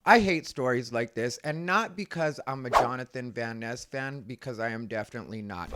I hate stories like this, and not because I'm a Jonathan Van Ness fan, because I am definitely not.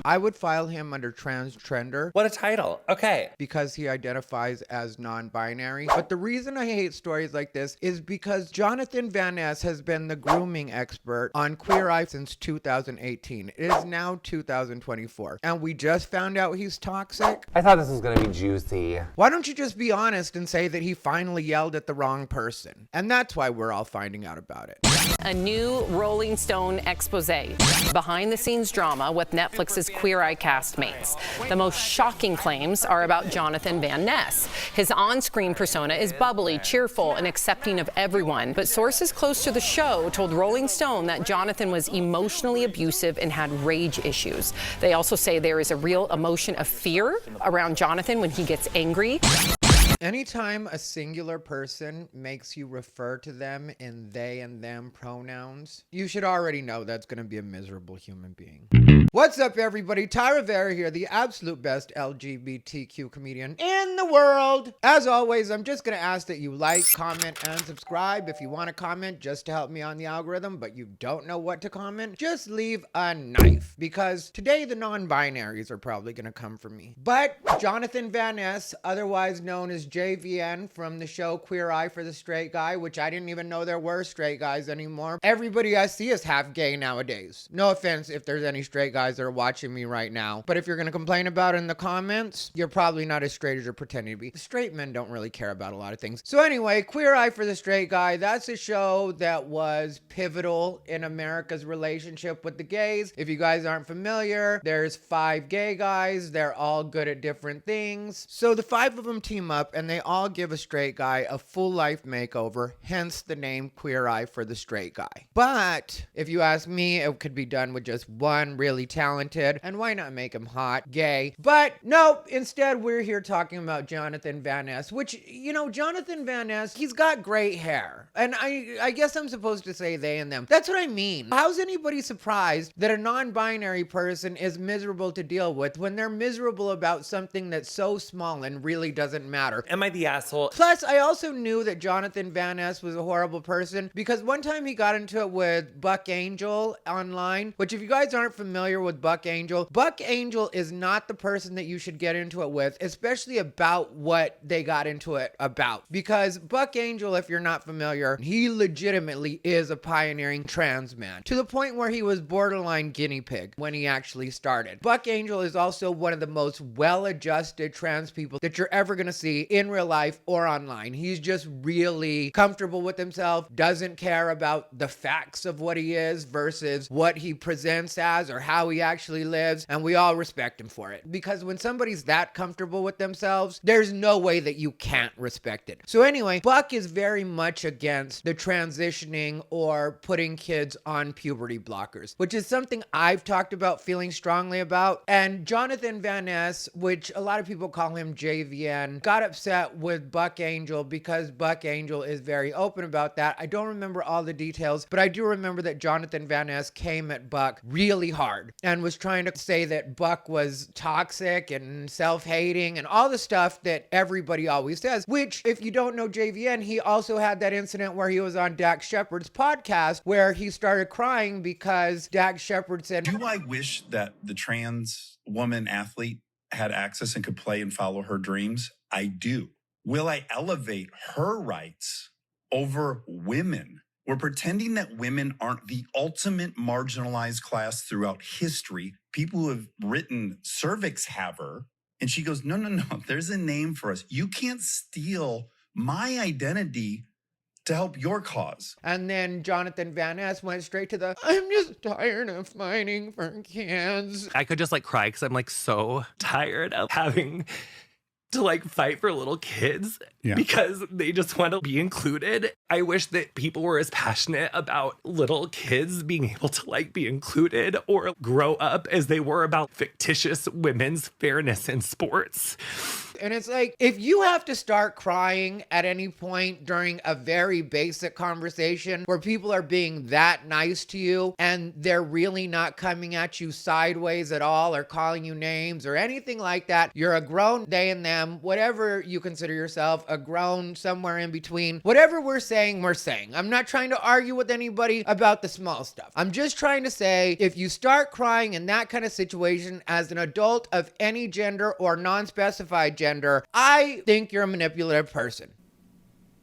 I would file him under transgender. What a title. Okay. Because he identifies as non-binary. But the reason I hate stories like this is because Jonathan Van Ness has been the grooming expert on Queer Eye since 2018. It is now 2024. And we just found out he's toxic. I thought this was gonna be juicy. Why don't you just be honest and say that he finally yelled at the wrong person? And that's why we're all finding out about it. A new Rolling Stone exposé. Behind the scenes drama with Netflix's Queer Eye castmates. The most shocking claims are about Jonathan Van Ness. His on-screen persona is bubbly, cheerful, and accepting of everyone. But sources close to the show told Rolling Stone that Jonathan was emotionally abusive and had rage issues. They also say there is a real emotion of fear around Jonathan when he gets angry. Anytime a singular person makes you refer to them in they and them pronouns, you should already know that's going to be a miserable human being. What's up, everybody? Ty Rivera here, the absolute best LGBTQ comedian in the world. As always, I'm just going to ask that you like, comment, and subscribe. If you want to comment just to help me on the algorithm, but you don't know what to comment, just leave a knife, because today the non-binaries are probably going to come for me. But Jonathan Van Ness, otherwise known as JVN from the show Queer Eye for the Straight Guy, which I didn't even know there were straight guys anymore. Everybody I see is half gay nowadays. No offense if there's any straight guys that are watching me right now, but if you're going to complain about it in the comments, you're probably not as straight as you're pretending to be. Straight men don't really care about a lot of things. So anyway, Queer Eye for the Straight Guy, that's a show that was pivotal in America's relationship with the gays. If you guys aren't familiar, there's 5 gay guys. They're all good at different things. So the 5 of them team up and they all give a straight guy a full life makeover, hence the name Queer Eye for the Straight Guy. But if you ask me, it could be done with just one really talented, and why not make him hot, gay? But nope, instead we're here talking about Jonathan Van Ness, which, you know, Jonathan Van Ness, he's got great hair. And I guess I'm supposed to say they and them. That's what I mean. How's anybody surprised that a non-binary person is miserable to deal with when they're miserable about something that's so small and really doesn't matter? Am I the asshole? Plus, I also knew that Jonathan Van Ness was a horrible person because one time he got into it with Buck Angel online, which if you guys aren't familiar with Buck Angel is not the person that you should get into it with, especially about what they got into it about. Because Buck Angel, if you're not familiar, he legitimately is a pioneering trans man to the point where he was borderline guinea pig when he actually started. Buck Angel is also one of the most well-adjusted trans people that you're ever going to see in real life or online. He's just really comfortable with himself, doesn't care about the facts of what he is versus what he presents as or how he actually lives, and we all respect him for it. Because when somebody's that comfortable with themselves, there's no way that you can't respect it. So anyway, Buck is very much against the transitioning or putting kids on puberty blockers, which is something I've talked about feeling strongly about. And Jonathan Van Ness, which a lot of people call him JVN, got upset with Buck Angel because Buck Angel is very open about that. I don't remember all the details, but I do remember that Jonathan Van Ness came at Buck really hard and was trying to say that Buck was toxic and self-hating and all the stuff that everybody always says, which if you don't know JVN, he also had that incident where he was on Dax Shepard's podcast where he started crying because Dax Shepard said, "Do I wish that the trans woman athlete had access and could play and follow her dreams? I do. Will I elevate her rights over women? We're pretending that women aren't the ultimate marginalized class throughout history. People who have written cervix have her." And she goes, no, there's a name for us. You can't steal my identity to help your cause. And then Jonathan Van Ness went straight to the, "I'm just tired of fighting for kids." I could just cry because I'm so tired of having to fight for little kids because they just want to be included. I wish that people were as passionate about little kids being able to be included or grow up as they were about fictitious women's fairness in sports. And it's if you have to start crying at any point during a very basic conversation where people are being that nice to you and they're really not coming at you sideways at all or calling you names or anything like that, you're a grown they and them them, whatever you consider yourself, a grown, somewhere in between. Whatever we're saying, we're saying. I'm not trying to argue with anybody about the small stuff. I'm just trying to say, if you start crying in that kind of situation as an adult of any gender or non-specified gender, I think you're a manipulative person.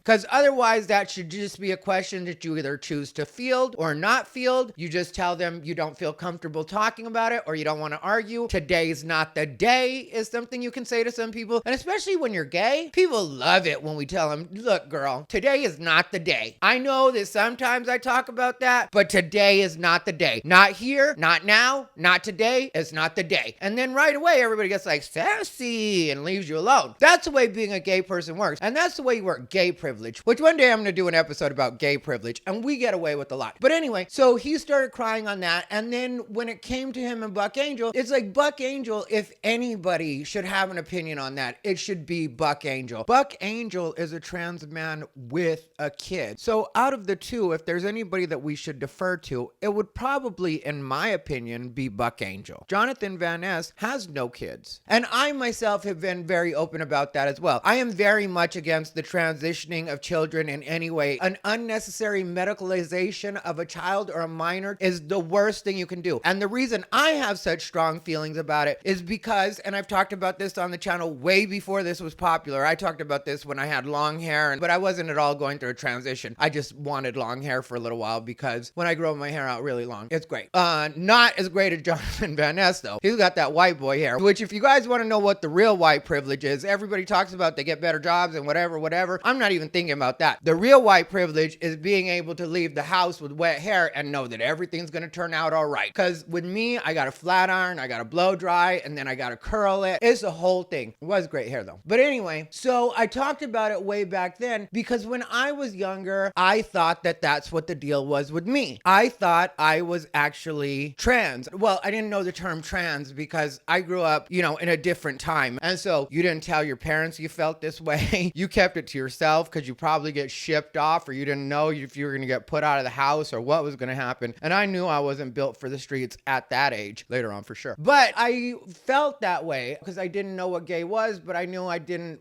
Because otherwise, that should just be a question that you either choose to field or not field. You just tell them you don't feel comfortable talking about it or you don't want to argue. Today's not the day is something you can say to some people. And especially when you're gay, people love it when we tell them, look, girl, today is not the day. I know that sometimes I talk about that, but today is not the day. Not here, not now, not today. It's not the day. And then right away, everybody gets like sassy and leaves you alone. That's the way being a gay person works. And that's the way you work gay privilege. Which one day I'm going to do an episode about gay privilege, and we get away with a lot. But anyway, so he started crying on that, and then when it came to him and Buck Angel, it's like Buck Angel, if anybody should have an opinion on that, it should be Buck Angel. Buck Angel is a trans man with a kid. So out of the two, if there's anybody that we should defer to, it would probably, in my opinion, be Buck Angel. Jonathan Van Ness has no kids. And I myself have been very open about that as well. I am very much against the transitioning of children in any way. An unnecessary medicalization of a child or a minor is the worst thing you can do. And the reason I have such strong feelings about it is because, and I've talked about this on the channel way before this was popular. I talked about this when I had long hair, but I wasn't at all going through a transition. I just wanted long hair for a little while because when I grow my hair out really long, it's great. Not as great as Jonathan Van Ness though. He's got that white boy hair, which if you guys want to know what the real white privilege is, everybody talks about they get better jobs and whatever. I'm not even thinking about that. The real white privilege is being able to leave the house with wet hair and know that everything's going to turn out all right. Because with me, I got a flat iron, I got to blow dry, and then I got to curl it. It's a whole thing. It was great hair though. But anyway, so I talked about it way back then because when I was younger, I thought that that's what the deal was with me. I thought I was actually trans. Well, I didn't know the term trans because I grew up, in a different time. And so you didn't tell your parents you felt this way. You kept it to yourself because you probably get shipped off or you didn't know if you were going to get put out of the house or what was going to happen. And I knew I wasn't built for the streets at that age, later on for sure. But I felt that way because I didn't know what gay was, but I knew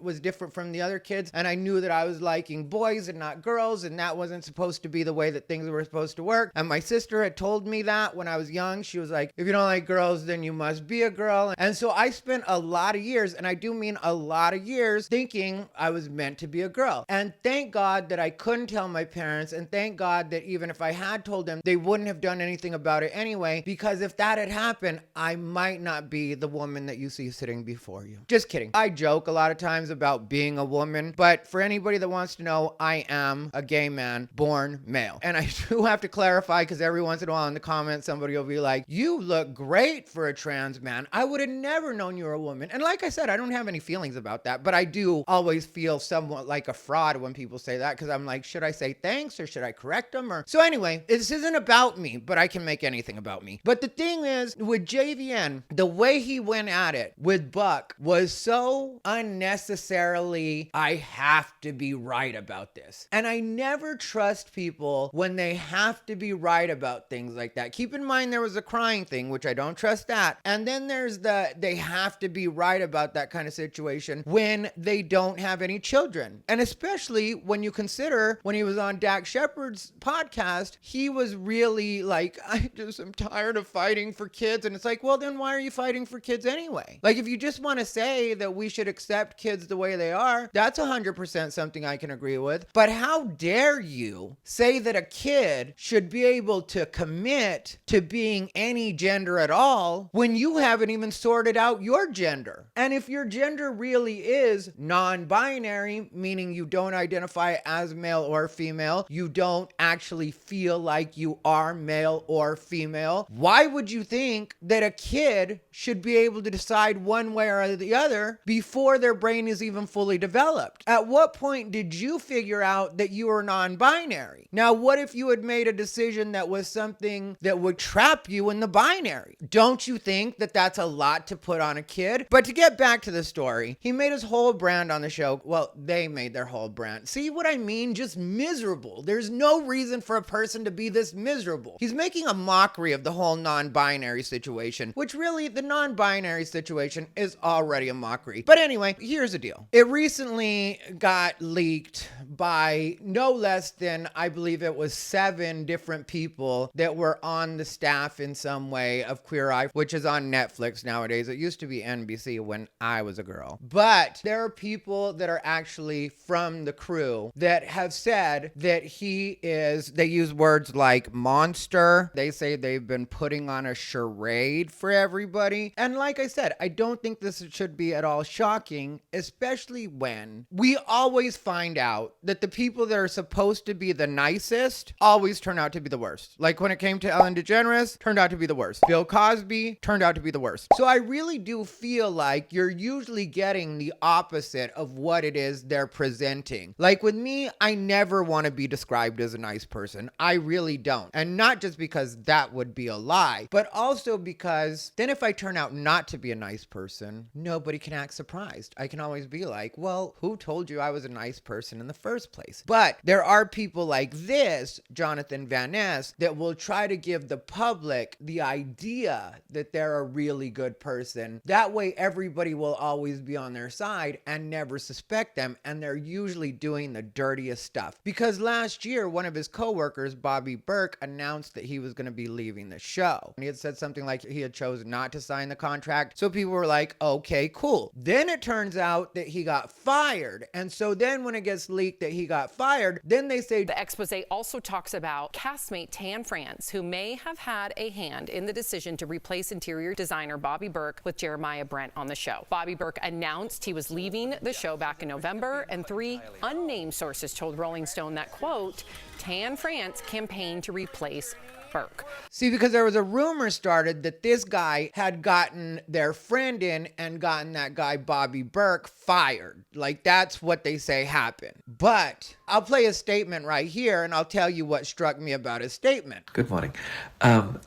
was different from the other kids. And I knew that I was liking boys and not girls. And that wasn't supposed to be the way that things were supposed to work. And my sister had told me that when I was young. She was like, if you don't like girls, then you must be a girl. And so I spent a lot of years, and I do mean a lot of years, thinking I was meant to be a girl. And thank God that I couldn't tell my parents, and thank God that even if I had told them, they wouldn't have done anything about it anyway, because if that had happened, I might not be the woman that you see sitting before you. Just kidding. I joke a lot of times about being a woman, but for anybody that wants to know, I am a gay man born male. And I do have to clarify, because every once in a while in the comments, somebody will be like, you look great for a trans man. I would have never known you were a woman. And like I said, I don't have any feelings about that, but I do always feel somewhat like a fraud when people say that, because I'm like, should I say thanks or should I correct them? So anyway, this isn't about me, but I can make anything about me. But the thing is, with JVN, the way he went at it with Buck was so unnecessarily, I have to be right about this. And I never trust people when they have to be right about things like that. Keep in mind, there was a crying thing, which I don't trust that. And then there's they have to be right about that kind of situation when they don't have any children. And especially when you consider when he was on Dax Shepard's podcast, he was really like, I just am tired of fighting for kids. And it's like, well, then why are you fighting for kids anyway? Like, if you just want to say that we should accept kids the way they are, that's 100% something I can agree with. But how dare you say that a kid should be able to commit to being any gender at all when you haven't even sorted out your gender? And if your gender really is non-binary, meaning you don't identify as male or female, you don't actually feel like you are male or female, why would you think that a kid should be able to decide one way or the other before their brain is even fully developed? At what point did you figure out that you were non-binary? Now, what if you had made a decision that was something that would trap you in the binary? Don't you think that that's a lot to put on a kid? But to get back to the story, he made his whole brand on the show. Well, they made their whole brand Brandt. See what I mean? Just miserable. There's no reason for a person to be this miserable. He's making a mockery of the whole non-binary situation, which really, the non-binary situation is already a mockery. But anyway, here's the deal. It recently got leaked by no less than, I believe it was 7 different people that were on the staff in some way of Queer Eye, which is on Netflix nowadays. It used to be NBC when I was a girl. But there are people that are actually from the crew that have said that he is, they use words like monster. They say they've been putting on a charade for everybody. And like I said, I don't think this should be at all shocking, especially when we always find out that the people that are supposed to be the nicest always turn out to be the worst. Like when it came to Ellen DeGeneres, turned out to be the worst. Bill Cosby turned out to be the worst. So I really do feel like you're usually getting the opposite of what it is they're presenting. Like with me, I never want to be described as a nice person. I really don't. And not just because that would be a lie, but also because then if I turn out not to be a nice person, nobody can act surprised. I can always be like, well, who told you I was a nice person in the first place? But there are people like this, Jonathan Van Ness, that will try to give the public the idea that they're a really good person. That way everybody will always be on their side and never suspect them, and they're usually doing the dirtiest stuff. Because last year, one of his coworkers, Bobby Burke, announced that he was going to be leaving the show. And he had said something like he had chosen not to sign the contract. So people were like, okay, cool. Then it turns out that he got fired. And so then when it gets leaked that he got fired, then they say the expose also talks about castmate Tan France, who may have had a hand in the decision to replace interior designer Bobby Burke with Jeremiah Brent on the show. Bobby Burke announced he was leaving the show back in November, and 3 unnamed sources told Rolling Stone that, quote, Tan France campaigned to replace Burke. See, because there was a rumor started that this guy had gotten their friend in and gotten that guy Bobby Burke fired. Like, that's what they say happened. But I'll play a statement right here and I'll tell you what struck me about his statement. Good morning.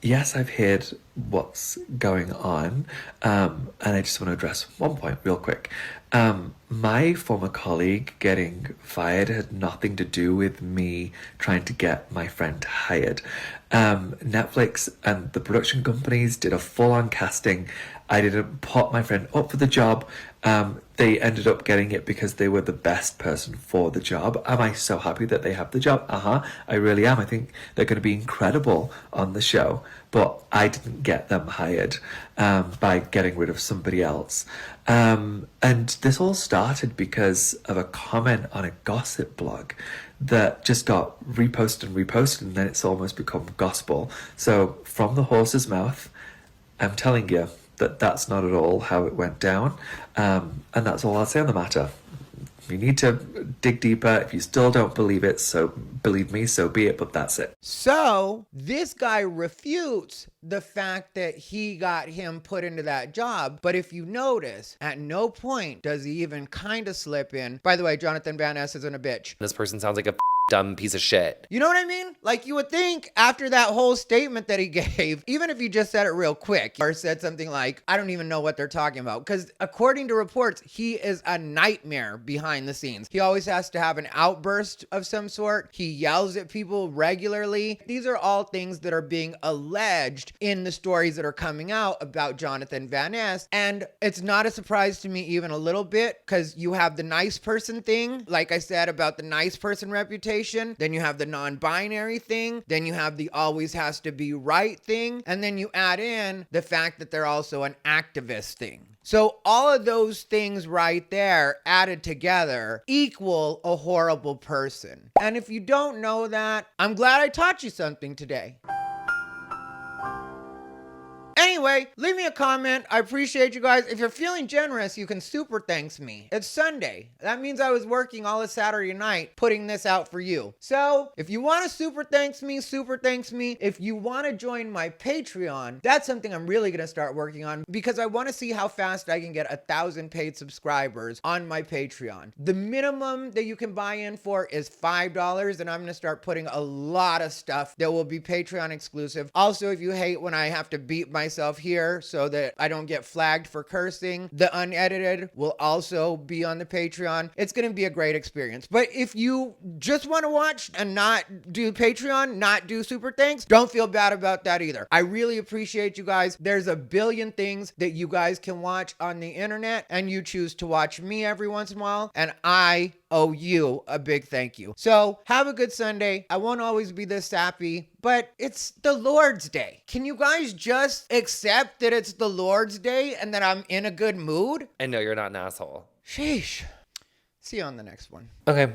Yes, I've heard what's going on, and I just want to address one point real quick. My former colleague getting fired had nothing to do with me trying to get my friend hired. Netflix and the production companies did a full-on casting. I didn't put my friend up for the job. They ended up getting it because they were the best person for the job. Am I so happy that they have the job? I really am. I think they're going to be incredible on the show. But I didn't get them hired by getting rid of somebody else. And this all started because of a comment on a gossip blog that just got reposted, and then it's almost become gospel. So from the horse's mouth, I'm telling you that that's not at all how it went down. And that's all I'll say on the matter. You need to dig deeper. If you still don't believe it, so believe me, so be it, but that's it. So this guy refutes the fact that he got him put into that job. But if you notice, at no point does he even kind of slip in. By the way, Jonathan Van Ness isn't a bitch. This person sounds like a dumb piece of shit. You know what I mean? Like, you would think after that whole statement that he gave, even if he just said it real quick or said something like, I don't even know what they're talking about. Because according to reports, he is a nightmare behind the scenes. He always has to have an outburst of some sort. He yells at people regularly. These are all things that are being alleged in the stories that are coming out about Jonathan Van Ness. And it's not a surprise to me even a little bit, because you have the nice person thing, like I said about the nice person reputation. Then you have the non-binary thing. Then you have the always has to be right thing. And then you add in the fact that they're also an activist thing. So all of those things right there added together equal a horrible person. And if you don't know that, I'm glad I taught you something today. Anyway, leave me a comment. I appreciate you guys. If you're feeling generous, you can super thanks me. It's Sunday. That means I was working all of Saturday night putting this out for you. So if you want to super thanks me, super thanks me. If you want to join my Patreon, that's something I'm really going to start working on, because I want to see how fast I can get 1,000 paid subscribers on my Patreon. The minimum that you can buy in for is $5, and I'm going to start putting a lot of stuff that will be Patreon exclusive. Also, if you hate when I have to beat myself myself here so that I don't get flagged for cursing. The unedited will also be on the Patreon. It's going to be a great experience. But if you just want to watch and not do Patreon, not do super thanks, don't feel bad about that either. I really appreciate you guys. There's a billion things that you guys can watch on the internet, and you choose to watch me every once in a while, and I owe you a big thank you. So have a good Sunday. I won't always be this sappy, but it's the Lord's Day. Can you guys just accept that it's the Lord's Day and that I'm in a good mood? And no, you're not an asshole. Sheesh. See you on the next one. Okay.